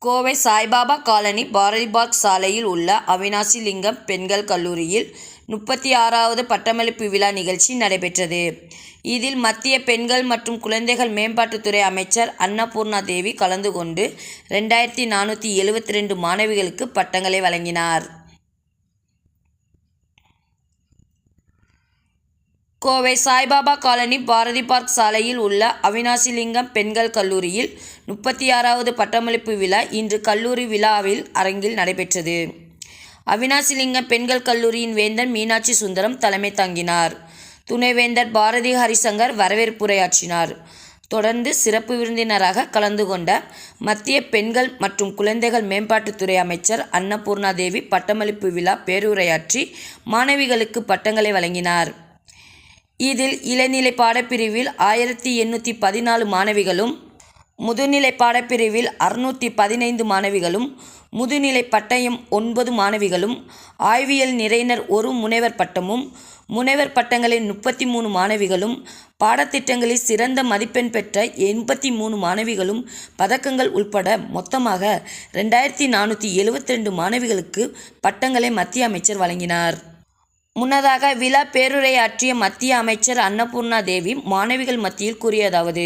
Kovai Saibaba colony Bharathi park சாலையில் உள்ள அவினாசி லிங்கம் பெண்கள் கல்லூரியில் 36வது பட்டமளிப்பு விழா நிகழ்ச்சி நடைபெற்றது. இதில் மத்திய பெண்கள் மற்றும் குழந்தைகள் மேம்பாட்டுத்துறை அமைச்சர் அன்னபூர்ணா தேவி கலந்து கொண்டு 2472 மாணவிகளுக்கு பட்டங்களை வழங்கினார். கோவை சாய்பாபா காலனி பாரதி பார்க் சாலையில் உள்ள அவினாசி லிங்கம் பெண்கள் கல்லூரியில் 36வது பட்டமளிப்பு விழா இன்று கல்லூரி விழாவில் அரங்கில் நடைபெற்றது. அவினாசி லிங்கம் பெண்கள் கல்லூரியின் வேந்தர் மீனாட்சி சுந்தரம் தலைமை தாங்கினார். துணைவேந்தர் பாரதி ஹரிசங்கர் வரவேற்புரையாற்றினார். தொடர்ந்து சிறப்பு விருந்தினராக கலந்து கொண்ட மத்திய பெண்கள் மற்றும் குழந்தைகள் மேம்பாட்டுத்துறை அமைச்சர் அன்னபூர்ணா தேவி பட்டமளிப்பு விழா பேருரையாற்றி மாணவிகளுக்கு பட்டங்களை வழங்கினார். இதில் இளநிலை பாடப்பிரிவில் 1814 மாணவிகளும், முதுநிலை பாடப்பிரிவில் 615 மாணவிகளும், முதுநிலை பட்டயம் 9 மாணவிகளும், ஆய்வியல் நிறைஞர் 1 முனைவர் பட்டமும், முனைவர் பட்டங்களில் 33 மாணவிகளும், பாடத்திட்டங்களில் சிறந்த மதிப்பெண் பெற்ற 83 மாணவிகளும் பதக்கங்கள் உட்பட மொத்தமாக 2472 மாணவிகளுக்கு பட்டங்களை மத்திய அமைச்சர் வழங்கினார். முன்னதாக விழா பேருரையாற்றிய மத்திய அமைச்சர் அன்னபூர்ணா தேவி மாணவிகள் மத்தியில் கூறியதாவது: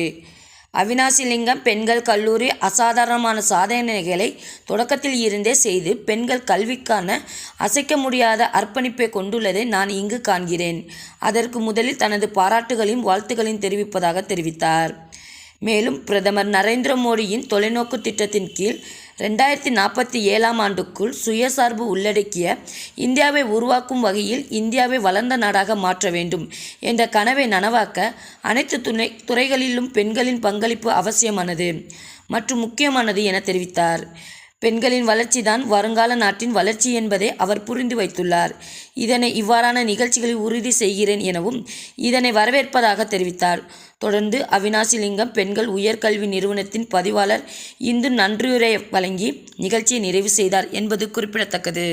அவினாசி லிங்கம் பெண்கள் கல்லூரி அசாதாரணமான சாதனைகளை தொடக்கத்தில் இருந்தே செய்து பெண்கள் கல்விக்கான அசைக்க முடியாத அர்ப்பணிப்பை கொண்டுள்ளதை நான் இங்கு காண்கிறேன். அதற்கு முதலில் தனது பாராட்டுகளையும் வாழ்த்துக்களையும் தெரிவிப்பதாக தெரிவித்தார். மேலும் பிரதமர் நரேந்திர மோடியின் தொலைநோக்கு திட்டத்தின் கீழ் 2047ஆம் ஆண்டுக்குள் சுயசார்பு உள்ளடக்கிய இந்தியாவை உருவாக்கும் வகையில் இந்தியாவை வளர்ந்த நாடாக மாற்ற வேண்டும் என்ற கனவை நனவாக்க அனைத்து துறைகளிலும் பெண்களின் பங்களிப்பு அவசியமானது மற்றும் முக்கியமானது என தெரிவித்தார். பெண்களின் வளர்ச்சிதான் வருங்கால நாட்டின் வளர்ச்சி என்பதை அவர் புரிந்து வைத்துள்ளார். இதனை இவ்வாறான நிகழ்ச்சிகளில் உறுதி செய்கிறேன் எனவும் இதனை வரவேற்பதாக தெரிவித்தார். தொடர்ந்து அவினாசி லிங்கம் பெண்கள் உயர்கல்வி நிறுவனத்தின் பதிவாளர் இந்து நன்றியுரை வழங்கி நிகழ்ச்சியை நிறைவு செய்தார் என்பது குறிப்பிடத்தக்கது.